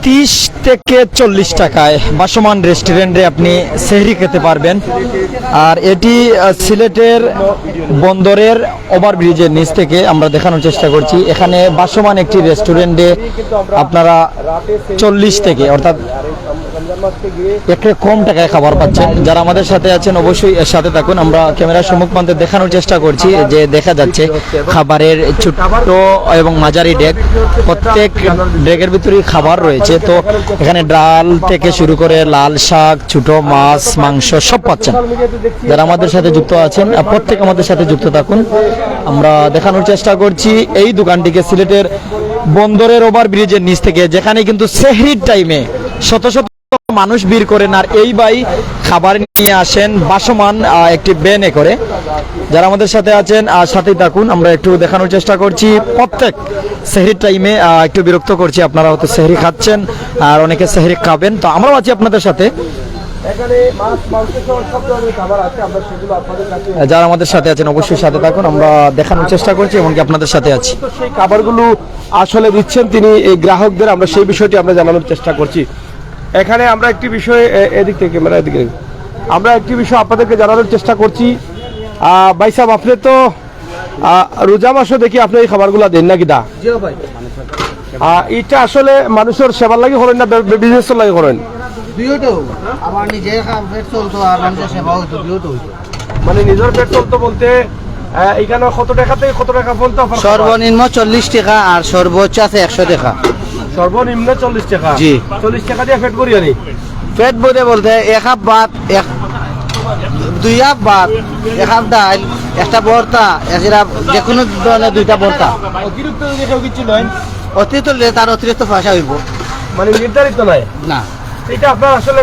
30 থেকে 40 টাকায় বাসমান রেস্টুরেন্টে আপনি সেহরি খেতে পারবেন। আর এটি সিলেটের বন্দরের ওভারব্রিজের নিচ থেকে আমরা দেখানোর চেষ্টা করছি। এখানে বাসমান একটি রেস্টুরেন্টে আপনারা 40 থেকে অর্থাৎ একটু কম টাকায় খাবার পাচ্ছেন। যারা আমাদের সাথে আছেন অবশ্যই এর সাথে থাকুন। আমরা ক্যামেরার সম্মুখে দেখানোর চেষ্টা করছি যে দেখা যাচ্ছে খাবারের ছোট্ট এবং মাঝারি ডেক, প্রত্যেক ডেকের ভিতরেই খাবার রয়েছে। তো এখানে ডাল থেকে শুরু করে লাল শাক, ছোট মাছ, মাংস সব পাচ্ছেন। যারা আমাদের সাথে যুক্ত আছেন প্রত্যেক আমাদের সাথে যুক্ত থাকুন। আমরা দেখানোর চেষ্টা করছি এই দোকানটিকে সিলেটের বন্দরের ওভারব্রিজের নিচ থেকে, যেখানে কিন্তু সেহরির টাইমে শত শত মানুষ ভিড় করেন আর এই ভাই খাবার নিয়ে আসেন বাসমান একটি ব্যানে করে। যারা আমাদের সাথে আছেন সাথেই থাকুন। আমরা একটু দেখানোর চেষ্টা করছি প্রত্যেক সেহরির টাইমে একটু বিরক্ত করছি। আপনারা হয়তো সেহরি খাচ্ছেন আর অনেকে সেহরি খাবেন, তো আমরাও আছি আপনাদের সাথে। যারা আমাদের সাথে আছেন অবশ্যই সাথে থাকুন। আমরা দেখানোর চেষ্টা করছি এমনকি আপনাদের সাথে আছি। সেই খাবারগুলো আসলে দিচ্ছেন তিনি এই গ্রাহকদের, আমরা সেই বিষয়টি আমরা জানানোর চেষ্টা করছি। এখানে আমরা একটি বিষয় এদিক থেকে ক্যামেরা এদিকে আমরা একটি বিষয় আপনাদেরকে জানানোর চেষ্টা করছি। ভাই সাহেব, আপনি তো রোজা মাসও দেখি আপনি এই খাবারগুলো দেন নাকি? দা এটা আসলে মানুষের সেবার লাগে করেন না বিজনেস লাগে করেন? মানে নিজের পেট চলতো বলতে এখানে কত টাকা থেকে কত টাকা পর্যন্ত? সর্বনিম্ন 40 টাকা আর সর্বোচ্চ আছে 100 টাকা। সর্বনিম্ন 40 টাকা? জি। 40 টাকা দিয়ে পেট ভরি আনি? পেট ভরে বলতে 1 কাপ ভাত, 2 কাপ ভাত, 1 কাপ ডাল, একটা ভর্তা, এছাড়া যে কোনো ধরনের 2টা ভর্তা। অতিরিক্ত যদি কেউ কিছু নয়? অতিরিক্ত তার অতিরিক্ত পয়সা হইব মানে নির্ধারিত নাই না। এটা আপনার আসলে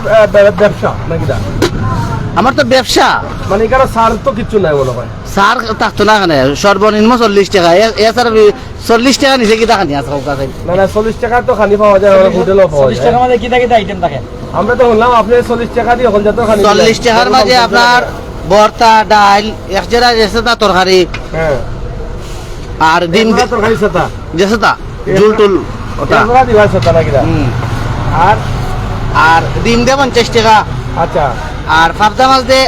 ব্যবসা নাকি? দা আমার তো ব্যবসা, মানে এখানে সার তো কিছু নাই মনে হয়? সার থাকতো না এখানে। সর্বনিম্ন 40 টাকা, এছাড়া 40 টাকা নিচে কি টাকা নিয়ে আসা কাছে না? না, 40 টাকা তো খানি পাওয়া যায়, হোটেলও পাওয়া যায়। 40 টাকা মানে কি থাকে আইটেম থাকে? আমরা তো বললাম আপনি 40 টাকা দিয়ে এখন যত খানি 40 টাকার মাঝে আপনার ভর্তা, ডাল, এক্সট্রা তরকারি, হ্যাঁ, আর ডিম তরকারি সাথে যেটা জুল টুল ওটা দিবা সাথে নাকি? দা আর আর ডিম দিয়ে 50 টাকা। আচ্ছা। আর ফাফদা মাছ দিয়ে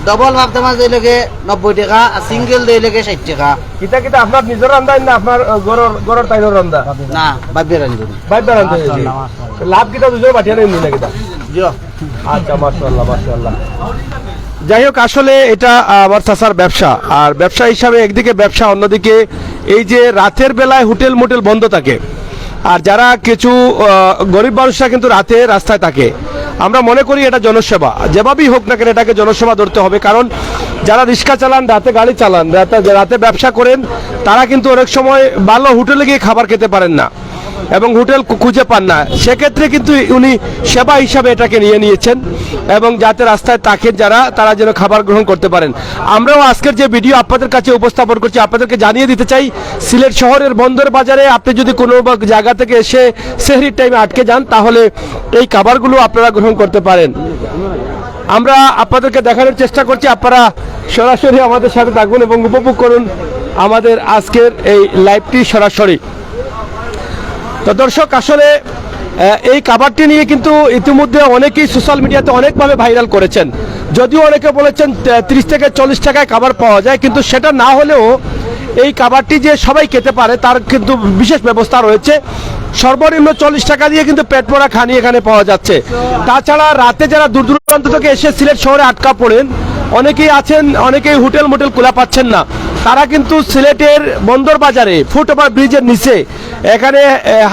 ডবল ফাফদা মাছ দিয়ে লেগে 90 টাকা, আর সিঙ্গেল দিয়ে লেগে 60 টাকা। কিতা কিতা আপনার নিজের রান্না না আপনার গরর তাইর রান্না? না, বাইবে রান্ধুন। বাইবে রান্না। লাভ কিতা দুজন পাঠিয়ে নেন নাকি? দা জি। আচ্ছা, মাশাআল্লাহ মাশাআল্লাহ। যাই হোক, আসলে এটা আমার চাচার ব্যবসা, আর ব্যবসা হিসাবে একদিকে ব্যবসা, অন্যদিকে এই যে রাতের বেলায় হোটেল মোটেল বন্ধ থাকে, আর যারা কিছু গরিব মানুষরা কিন্তু রাতে রাস্তায় থাকে। আমরা মনে করি এটা জনসেবা, যেভাবেই হোক না কেন এটাকে জনসেবা ধরতে হবে। কারণ যারা রিক্সা চালান, রাতে গাড়ি চালান, রাতে ব্যবসা করেন, তারা কিন্তু অনেক সময় ভালো হোটেলে গিয়ে খাবার খেতে পারেন না এবং হোটেল খুঁজে পান না। সেক্ষেত্রে কিন্তু উনি সেবা হিসাবে এটাকে নিয়ে নিয়েছেন, এবং যাতে রাস্তায় থাকেন যারা, তারা যেন খাবার গ্রহণ করতে পারেন। আমরাও আজকের যে ভিডিও আপনাদের কাছে উপস্থাপন করছি, আপনাদেরকে জানিয়ে দিতে চাই সিলেট শহরের বন্দর বাজারে আপনি যদি কোনো জায়গা থেকে এসে সেহরির টাইমে আটকে যান, তাহলে এই খাবারগুলো আপনারা গ্রহণ করতে পারেন। আমরা আপনাদেরকে দেখানোর চেষ্টা করছি, আপনারা সরাসরি আমাদের সাথে থাকুন এবং উপভোগ করুন আমাদের আজকের এই লাইভটি সরাসরি। তো দর্শক, আসলে এই খাবারটি নিয়ে কিন্তু ইতিমধ্যে অনেকেই সোশ্যাল মিডিয়াতে অনেকভাবে ভাইরাল করেছেন। যদিও অনেকে বলেছেন 30 থেকে 40 টাকায় খাবার পাওয়া যায়, কিন্তু সেটা না হলেও এই খাবারটি যে সবাই খেতে পারে তার কিন্তু বিশেষ ব্যবস্থা রয়েছে। সর্বনিম্ন 40 টাকা দিয়ে কিন্তু পেট ভরা খানি এখানে পাওয়া যাচ্ছে। তাছাড়া রাতে যারা দূর দূরান্ত থেকে এসে সিলেট শহরে আটকা পড়েন, অনেকেই আছেন, অনেকেই হোটেল মোটেল খোলা পাচ্ছেন না, তারা কিন্তু সিলেটের বন্দর বাজারে ফুট ওভার ব্রিজের নিচে এখানে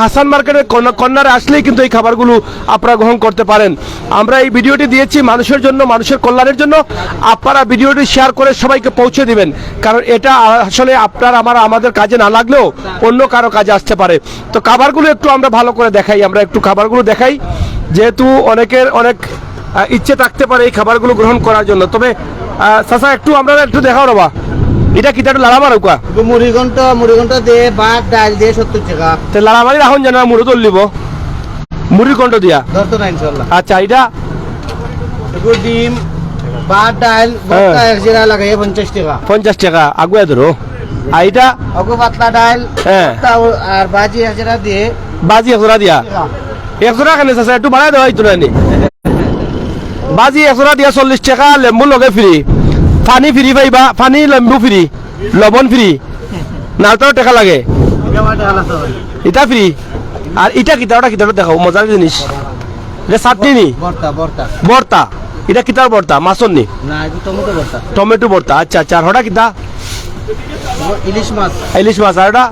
হাসান মার্কেটের কর্নারে আসলেই কিন্তু এই খাবারগুলো আপনারা গ্রহণ করতে পারেন। আমরা এই ভিডিওটি দিয়েছি মানুষের জন্য, মানুষের কল্যাণের জন্য। আপনারা ভিডিওটি শেয়ার করে সবাইকে পৌঁছে দিবেন, কারণ এটা আসলে আমাদের কাজে না লাগলেও অন্য কারো কাজে আসতে পারে। তো খাবারগুলো একটু আমরা ভালো করে দেখাই, আমরা একটু খাবারগুলো দেখাই, যেহেতু অনেকের অনেক ইচ্ছে থাকতে পারে এই খাবারগুলো গ্রহণ করার জন্য। তবে চাচা একটু আমরা একটু দেখাও রবা, এটা কি একটু লাড়া মারুকা? মুড়ি ঘন্টা দিয়ে ভাত ডাল দিয়ে 70 টাকা। লাড়া মারি রাখুন জানা মুড়ি তোল লিব মুড়ি ঘন্ট দিয়া ধরতো না ইনশাআল্লাহ। আচ্ছা, এটা ডিম, ভাত ডাল, ভর্তা জিরা লাগাই 50 টাকা। 50 টাকা আগুয়া ধরো। আর এটা অগো পাতলা ডাল, হ্যাঁ, আর ভাজি জিরা দিয়ে বাজি একজোড়া দিয়া একজোড়া কেন চাচা একটু বাড়াই দেওয়া হইতো নানি বাজি একজোড়া দিয়া 40 টাকা লেম্বু লগে ফ্রি পানি ফ্রি পাইবা পানি লেম্বু ফ্রি লবণ ফ্রি নালতাও টাকা লাগে এটা ফ্রি আর এটা কিতাবটা কিতাবটা দেখাও মজার জিনিস এটা চাটনি নি বর্তা বর্তা বর্তা এটা কিতার বর্তা মাছর নি না এটা টমেটো বর্তা টমেটো বর্তা আচ্ছা আচ্ছা আর হটা কিতা ইলিশ মাছ ইলিশ মাছ আর এটা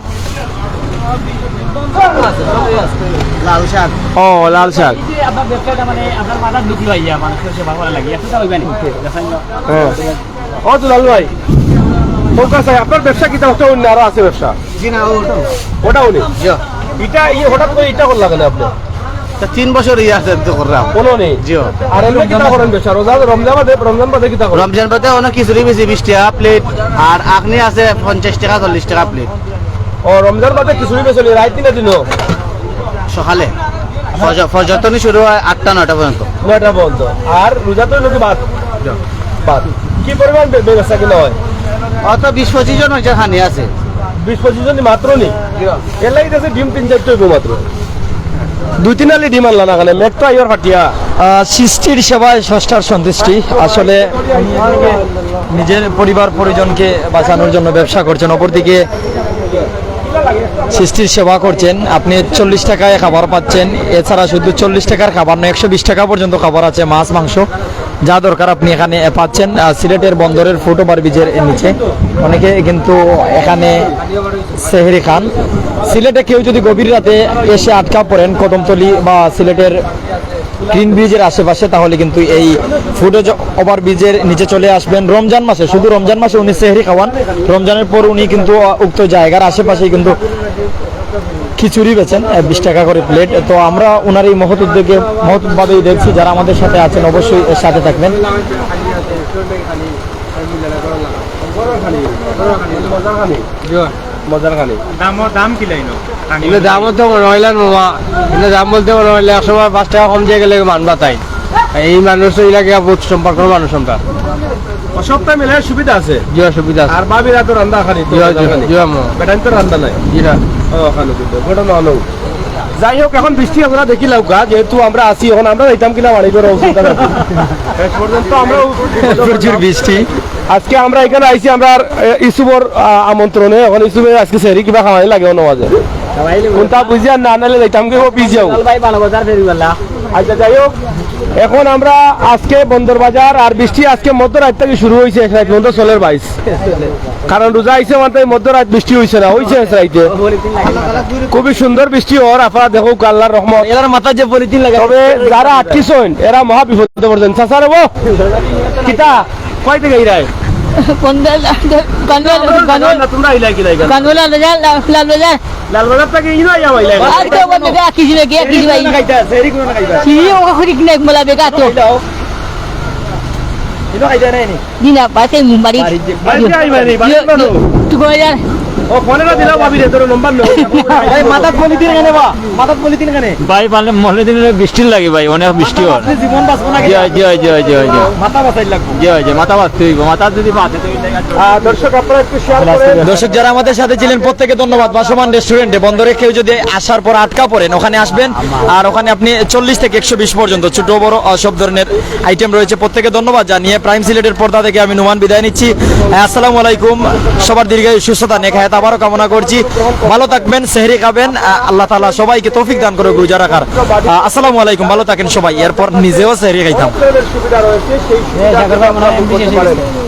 লাল শাক ও লাল শাক আপনার ব্যবসাটা মানে আপনার মাথার ঢুকি ভাইয়া মানুষের সেবা করা লাগে একটু হইবেন হ্যাঁ ও তো লালু ভাই ফোকাস ভাই আপনার ব্যবসা কিতা হচ্ছে অন্য আরো আছে ব্যবসা জি না ওটাও নেই এটা হঠাৎ করে এটা করলা কেন আপনি তা 3 বছর আছে তো করলাম কোনো নেই জিও আর এমনি কিতা করেন ব্যবসা রমজান বাদে কিতা করেন রমজান পাতে অনেক খিচুড়ি বেশি 20 টাকা প্লেট আর আখনি আছে 50 টাকা 40 টাকা প্লেট ও রমজান বাদে খিচুড়ি বেচলি রাত দিনে দিনও সকালে ফজরতনি শুরু হয় 8টা 9টা পর্যন্ত 9টা পর্যন্ত আর রোজা তো লোকে বাদ বাদ কি পরিমাণ ব্যবসা কিনা হয় অত 20-25 জন হয়েছে খানি আছে 20-25 জন মাত্র নি এর লাগি আছে ডিম 3-4 টইব মাত্র 2-3 আলি ডিম আনলা না খানে মেঘ তো আইয়ার ফাটিয়া সৃষ্টির সেবায় ষষ্ঠার সন্তুষ্টি আসলে নিজের পরিবার পরিজনকে বাঁচানোর জন্য ব্যবসা করছেন, অপরদিকে সৃষ্টির সেবা করছেন। আপনি 40 টাকায় খাবার পাচ্ছেন, এছাড়া শুধু 40 টাকার খাবার নয় 120 টাকা পর্যন্ত খাবার আছে, মাছ মাংস যা দরকার আপনি এখানে পাচ্ছেন। সিলেটের বন্দরের ফুট ওভার ব্রিজের নিচে অনেকে কিন্তু এখানে সেহরি খান। সিলেটে কেউ যদি গভীর রাতে এসে আটকা পড়েন কদমতলী বা সিলেটের গ্রিন ব্রিজের আশেপাশে, তাহলে কিন্তু এই ফুট ওভার ব্রিজের নিচে চলে আসবেন। রমজান মাসে, শুধু রমজান মাসে উনি সেহরি খাওয়ান, রমজানের পর উনি কিন্তু উক্ত জায়গার আশেপাশেই কিন্তু খিচুড়ি বেচেন 20 টাকা করে প্লেট। তো আমরা ওনার এই মহৎ উদ্যোগে মহৎভাবেই দেখছি। যারা আমাদের সাথে আছেন অবশ্যই এর সাথে থাকবেন। মজার খানি দাম কি লাইনো এগুলো দাম তো নইলেন মামা, কিন্তু দাম বলতে নইলে 105 টাকা কম দিয়ে গেলে মানবা তাই। এই মানুষ তো এলাকা বহুত সম্পর্ক মানুষ আমরা সপ্তাহে মিলে সুবিধা আছে, জি সুবিধা আছে। আর বাবিরা তো রান্দা খানি বেটান তো রান্দা নাই। জিরা ও খানো কিন্তু ঘটনা হলো। যাই হোক, এখন বৃষ্টি আমরা দেখি লাউকা, যেহেতু আমরা আছি এখন আমরা যাইতাম কিনা বাড়ি করে অসুবিধা শেষ পর্যন্ত আমরা প্রচুর বৃষ্টি। আজকে আমরা এখানে আইছি আমরা ইসুবর আমন্ত্রণে। এখন ইসুবে আজকে সেরি কিবা খাওয়াই লাগে নওয়াজে কোনটা বুঝিয়া না নালে যাইতাম কি পিস যাও। ভাই ভালো বাজার ফেরিওয়ালা আচ্ছা যাই হোক, এখন আমরা আজকে বন্দর বাজার, আর বৃষ্টি আজকে মধ্যরাত থেকে শুরু হয়েছে, এক রাত পর্যন্ত চলের 22, কারণ রোজা আইছে মানে মধ্যরাত বৃষ্টি হয়েছে না, হয়েছে এক রাইতে খুবই সুন্দর বৃষ্টি হওয়ার। আপনারা দেখো আল্লাহর রহমত। এর মাথা যে পলিথিন লাগে, তবে যারা আটকিছেন এরা মহা বিপদে পড়ছেন। চাচা রেবো কিতা কয় থেকে ইরায় তোমরা ইলাই কিলাই লালবাজার থেকে ইনো আইয়া ইলাই খাইতা সেরি কোন খাইতা ইনো খাইতা নাই নি বাড়ি আই মানে বাড়ি মানো ও ফোনে না দিলাও ভাবি রে তোর নম্বর নো ভাই মাথা পলিথিন কেনে বা মাথা পলিথিন কেনে ভাই পারলে মহলে দিনে বৃষ্টি লাগে ভাই, অনেক বৃষ্টি হয়। আপনি জীবন বাঁচবো না জয় জয় জয় জয় জয় মাথা বাঁচাই লাগবে। জয় জয় মাথা বাঁচতে হইব, মাথা যদি বাঁচে তো দর্শক আপনারা একটু শেয়ার করেন। দর্শক যারা আমাদের সাথে ছিলেন প্রত্যেকে ধন্যবাদ। বাসমান রেস্টুরেন্টে বন্দরে কেউ যদি আসার পর আটকা পড়েন ওখানে আসবেন, আর ওখানে আপনি 40 থেকে 120 পর্যন্ত ছোট বড় সব ধরনের আইটেম রয়েছে। প্রত্যেকে ধন্যবাদ জানিয়ে প্রাইম সিলেটের পর্দা থেকে আমি নুমান বিদায় নিচ্ছি। আসসালামু আলাইকুম। সবার দীর্ঘায়ু সুস্থতা নেক হায়াত আবারও কামনা করছি। ভালো থাকবেন, সেহরি খাবেন, আল্লাহ তাআলা সবাইকে তৌফিক দান করে রোজা রাখার। আসসালামু আলাইকুম, ভালো থাকেন সবাই। এরপর নিজেও সেহরি খাইতাম। সুবিধা রয়েছে সেই সুবিধা